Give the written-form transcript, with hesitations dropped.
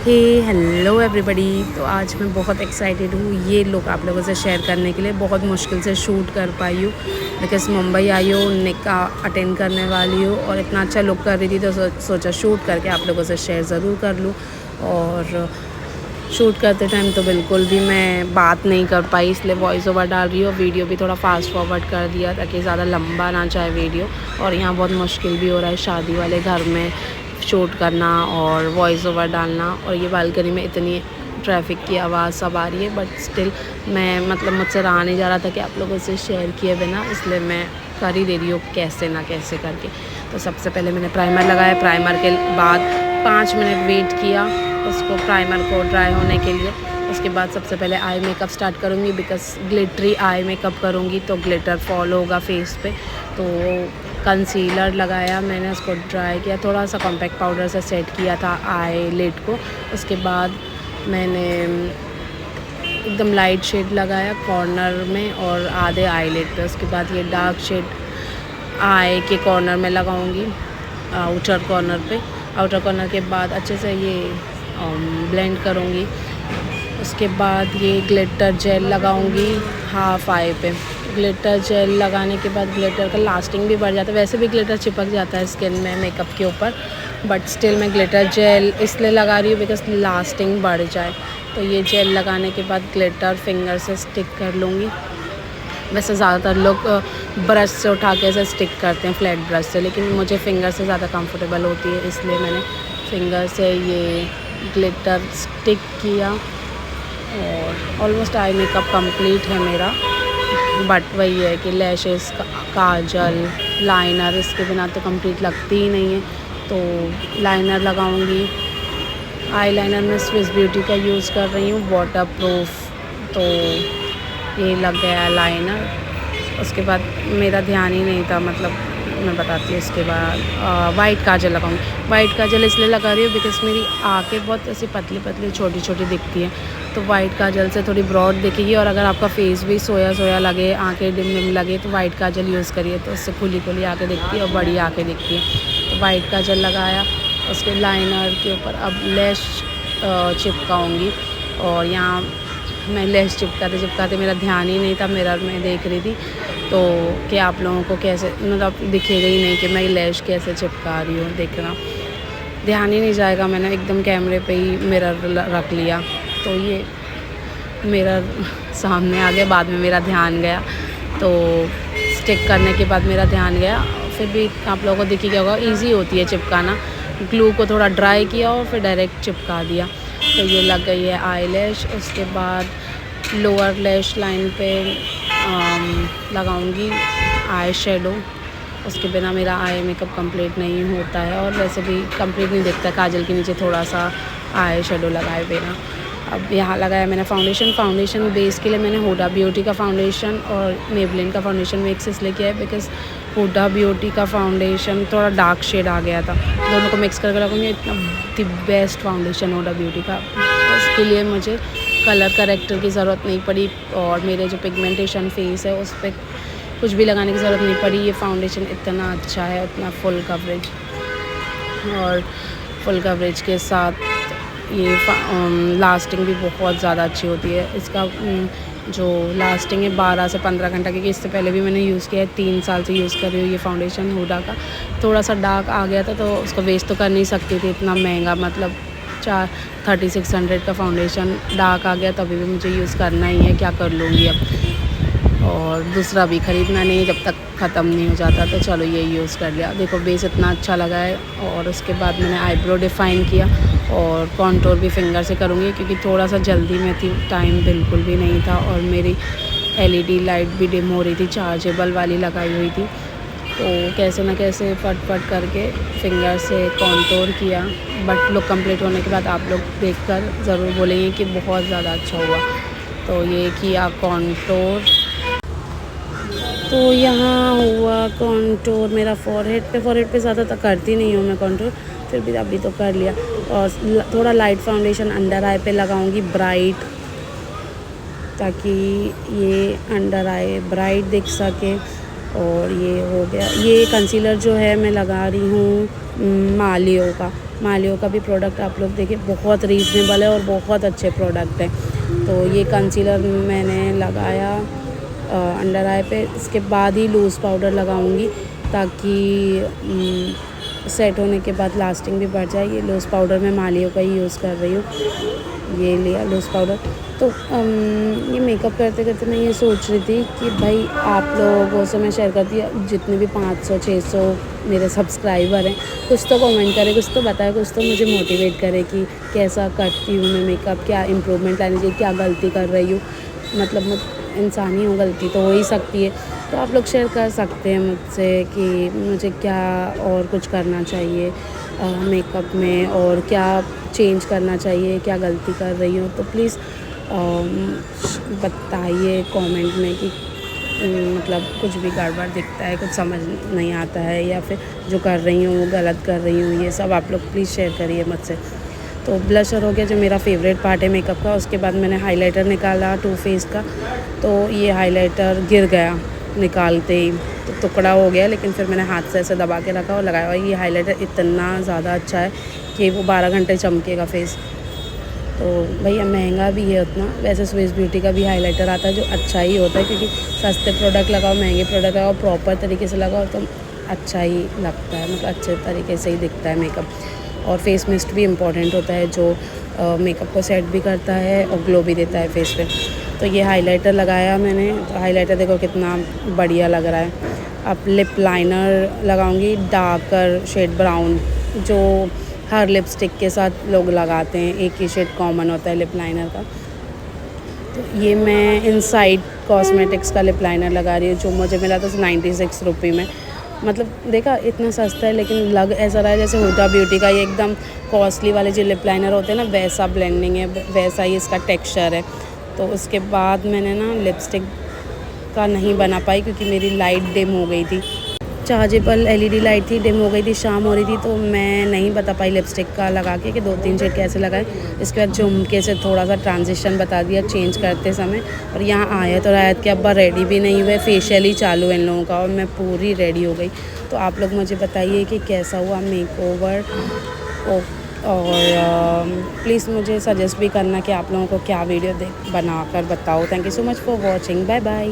हे hello everybody. तो आज मैं बहुत एक्साइटेड हूँ ये लुक आप लोगों से शेयर करने के लिए। बहुत मुश्किल से शूट कर पाई हूँ बिकॉज़ मुंबई आई हूँ, निकाह अटेंड करने वाली हूँ और इतना अच्छा लुक कर रही थी तो सोचा शूट करके आप लोगों से शेयर ज़रूर कर लूँ। और शूट करते टाइम तो बिल्कुल भी मैं बात नहीं कर पाई, इसलिए वॉइस ओवर डाल रही हूँ। वीडियो भी थोड़ा फास्ट फॉरवर्ड कर दिया ताकि ज़्यादा लंबा ना जाए वीडियो। और यहाँ बहुत मुश्किल भी हो रहा है शादी वाले घर में शूट करना और वॉइस ओवर डालना। और ये बालकनी में इतनी ट्रैफिक की आवाज़ सब आ रही है, बट स्टिल मैं मुझसे रहा नहीं जा रहा था कि आप लोगों से शेयर किए बिना, इसलिए मैं कर ही दे रही हूँ कैसे ना कैसे करके। तो सबसे पहले मैंने प्राइमर लगाया। प्राइमर के बाद 5 मिनट वेट किया उसको प्राइमर को ड्राई होने के लिए। उसके बाद सबसे पहले आई मेकअप स्टार्ट करूँगी बिकॉज़ ग्लिटरी आई मेकअप करूँगी तो ग्लिटर फॉल होगा फेस पे। तो कंसीलर लगाया मैंने, उसको ड्राई किया, थोड़ा सा कॉम्पैक्ट पाउडर से सेट किया था आई लिड को। उसके बाद मैंने एकदम लाइट शेड लगाया कॉर्नर में और आधे आई लिड पे। उसके बाद ये डार्क शेड आई के कॉर्नर में लगाऊंगी, आउटर कॉर्नर पे। आउटर कॉर्नर के बाद अच्छे से ये ब्लेंड करूँगी। उसके बाद ये ग्लिटर जेल लगाऊंगी हाफ आई पे। ग्लिटर जेल लगाने के बाद ग्लिटर का लास्टिंग भी बढ़ जाता है। वैसे भी ग्लिटर चिपक जाता है स्किन में मेकअप के ऊपर, बट स्टिल मैं ग्लिटर जेल इसलिए लगा रही हूँ बिकॉज़ लास्टिंग बढ़ जाए। तो ये जेल लगाने के बाद ग्लिटर फिंगर से स्टिक कर लूँगी। वैसे ज़्यादातर लोग ब्रश से उठा के ऐसे स्टिक करते हैं, फ्लैट ब्रश से, लेकिन मुझे फिंगर से ज़्यादा कंफर्टेबल होती है, इसलिए मैंने फिंगर से ये ग्लिटर स्टिक किया। और ऑलमोस्ट आई मेकअप कंप्लीट है मेरा, बट वही है कि लैशेस, काजल, लाइनर इसके बिना तो कंप्लीट लगती ही नहीं है। तो लाइनर लगाऊंगी। आई लाइनर में स्विस ब्यूटी का यूज़ कर रही हूँ, वाटर प्रूफ। तो ये लग गया लाइनर। उसके बाद मेरा ध्यान ही नहीं था, मैं बताती हूँ। उसके बाद वाइट काजल लगाऊंगी। वाइट काजल इसलिए लगा रही हूँ बिकॉज़ मेरी आँखें बहुत ऐसी पतली पतली छोटी छोटी दिखती हैं, तो वाइट काजल से थोड़ी ब्रॉड दिखेगी। और अगर आपका फेस भी सोया सोया लगे, आंखें डिम डिम लगे, तो वाइट काजल यूज़ करिए, तो उससे खुली खुली आँखें दिखती है और बड़ी आँखें दिखती हैं। तो वाइट काजल लगाया। उसके लाइनर के ऊपर अब लैश चिपकाऊँगी। और यहाँ मैं लैश चिपकाते मेरा ध्यान ही नहीं था, मिरर में देख रही थी तो कि आप लोगों को कैसे दिखेगा ही नहीं कि मैं लैश कैसे चिपका रही हूँ, देखना ध्यान ही नहीं जाएगा। मैंने एकदम कैमरे पे ही मिरर रख लिया, तो ये मिरर सामने आ गया। बाद में मेरा ध्यान गया, तो स्टिक करने के बाद मेरा ध्यान गया। फिर भी आप लोगों को दिखी क्या होगा, ईज़ी होती है चिपकाना। ग्लू को थोड़ा ड्राई किया और फिर डायरेक्ट चिपका दिया। तो ये लग गई है आई लैश। उसके बाद लोअर लैश लाइन पे लगाऊंगी आई शेडो। उसके बिना मेरा आई मेकअप कंप्लीट नहीं होता है, और वैसे भी कंप्लीट नहीं दिखता काजल के नीचे थोड़ा सा आई शेडो लगाए बिना। अब यहाँ लगाया मैंने फाउंडेशन बेस के लिए मैंने हुडा ब्यूटी का फाउंडेशन और मेबलिन का फाउंडेशन मिक्स इसलिए किया है बिकॉज़ हुडा ब्यूटी का फाउंडेशन थोड़ा डार्क शेड आ गया था। दोनों को मिक्स करके लगाऊंगी। इतना the best foundation Huda Beauty का, उसके लिए मुझे कलर करेक्टर की ज़रूरत नहीं पड़ी, और मेरे जो पिगमेंटेशन फेस है उस पर कुछ भी लगाने की ज़रूरत नहीं पड़ी। ये फाउंडेशन इतना अच्छा है, उतना फुल कवरेज, और फुल कवरेज के साथ ये लास्टिंग भी बहुत ज़्यादा अच्छी होती है। इसका जो लास्टिंग है 12 से 15 घंटा, क्योंकि इससे पहले भी मैंने यूज़ किया है, 3 साल से यूज़ कर रही हूँ ये फाउंडेशन हुडा का। थोड़ा सा डार्क आ गया था तो उसको वेस्ट तो कर नहीं सकती थी, इतना महंगा 3600 का फाउंडेशन डार्क आ गया, तो अभी भी मुझे यूज़ करना ही है, क्या कर लूँगी अब। और दूसरा भी ख़रीदना नहीं जब तक ख़त्म नहीं हो जाता, तो चलो ये यूज़ कर लिया। देखो बेस इतना अच्छा लगा है। और उसके बाद मैंने आईब्रो डिफ़ाइन किया और कॉन्टोर भी फिंगर से करूँगी क्योंकि थोड़ा सा जल्दी में थी, टाइम बिल्कुल भी नहीं था, और मेरी LED लाइट भी डिम हो रही थी, चार्जेबल वाली लगाई हुई थी। तो कैसे ना कैसे फट करके फिंगर से कॉन्टोर किया, बट लुक कंप्लीट होने के बाद आप लोग देखकर ज़रूर बोलेंगे कि बहुत ज़्यादा अच्छा हुआ। तो ये किया कॉन्टोर। तो यहाँ हुआ कॉन्टोर मेरा फॉरहेड पे ज़्यादा तो करती नहीं हूँ मैं कॉन्टोर, फिर भी अभी तो कर लिया। और थोड़ा लाइट फाउंडेशन अंडर आई पे लगाऊंगी ब्राइट, ताकि ये अंडर आई ब्राइट दिख सके। और ये हो गया। ये कंसीलर जो है मैं लगा रही हूँ मालियो का। मालियो का भी प्रोडक्ट आप लोग देखिए, बहुत रीज़नेबल है और बहुत अच्छे प्रोडक्ट हैं। तो ये कंसीलर मैंने लगाया अंडर आई पे, इसके बाद ही लूज़ पाउडर लगाऊंगी ताकि सेट होने के बाद लास्टिंग भी बढ़ जाए। ये लूज़ पाउडर मैं मालियो का ही यूज़ कर रही हूँ, ये लिया लूज़ पाउडर। तो ये मेकअप करते करते मैं ये सोच रही थी कि भाई आप लोगों से मैं शेयर करती हूँ, जितने भी 500-600 मेरे सब्सक्राइबर हैं, कुछ तो कमेंट करें, कुछ तो बताएं, कुछ तो मुझे मोटिवेट करे कि कैसा करती हूँ मैं मेकअप, क्या इम्प्रूवमेंट लानी चाहिए, क्या गलती कर रही हूँ। मतलब इंसान ही हो, गलती तो हो ही सकती है। तो आप लोग शेयर कर सकते हैं मुझसे कि मुझे क्या और कुछ करना चाहिए मेकअप में, और क्या चेंज करना चाहिए, क्या गलती कर रही हूँ। तो प्लीज़ बताइए कमेंट में कि मतलब कुछ भी गड़बड़ दिखता है, कुछ समझ नहीं आता है, या फिर जो कर रही हूँ वो गलत कर रही हूँ, ये सब आप लोग प्लीज़ शेयर करिए मुझसे। तो ब्लशर हो गया जो मेरा फेवरेट पार्ट है मेकअप का। उसके बाद मैंने हाइलाइटर निकाला टू फेस का, तो ये हाइलाइटर गिर गया निकालते ही, तो टुकड़ा हो गया, लेकिन फिर मैंने हाथ से ऐसे दबा के रखा और लगाया। और ये हाइलाइटर इतना ज़्यादा अच्छा है कि वो 12 घंटे चमकेगा फेस। तो भैया महंगा भी है उतना, वैसे स्विस ब्यूटी का भी हाइलाइटर आता है जो अच्छा ही होता है, क्योंकि सस्ते प्रोडक्ट लगाओ, महंगे प्रोडक्ट लगाओ, प्रॉपर तरीके से लगाओ तो अच्छा ही लगता है, मतलब अच्छे तरीके से ही दिखता है मेकअप। और फेस मिस्ट भी इम्पॉर्टेंट होता है जो मेकअप को सेट भी करता है और ग्लो भी देता है फेस पे। तो ये हाइलाइटर लगाया मैंने, तो हाइलाइटर देखो कितना बढ़िया लग रहा है। अब लिप लाइनर लगाऊंगी, डार्कर शेड ब्राउन, जो हर लिपस्टिक के साथ लोग लगाते हैं, एक ही शेड कॉमन होता है लिप लाइनर का। तो ये मैं इनसाइड कॉस्मेटिक्स का लिप लाइनर लगा रही हूँ, जो मुझे मिला था 96 रुपये में। मतलब देखा इतना सस्ता है, लेकिन लग ऐसा रहा है जैसे हुडा ब्यूटी का ये एकदम कॉस्टली वाले जो लिप लाइनर होते हैं ना, वैसा ब्लेंडिंग है, वैसा ही इसका टेक्सचर है। तो उसके बाद मैंने ना लिपस्टिक का नहीं बना पाई, क्योंकि मेरी लाइट डिम हो गई थी, चार्जेबल एलईडी लाइट थी, डिम हो गई थी, शाम हो रही थी, तो मैं नहीं बता पाई लिपस्टिक का लगा के कि 2-3 शेड कैसे लगाए। इसके बाद झुमके से थोड़ा सा ट्रांजिशन बता दिया चेंज करते समय। और यहाँ आए तो रायत के अब्बा रेडी भी नहीं हुए, फेशियल ही चालू है इन लोगों का, और मैं पूरी रेडी हो गई। तो आप लोग मुझे बताइए कि कैसा हुआ मेकओवर, और प्लीज़ मुझे सजेस्ट भी करना कि आप लोगों को क्या वीडियो बनाकर बताओ। Thank you so much for watching, bye bye.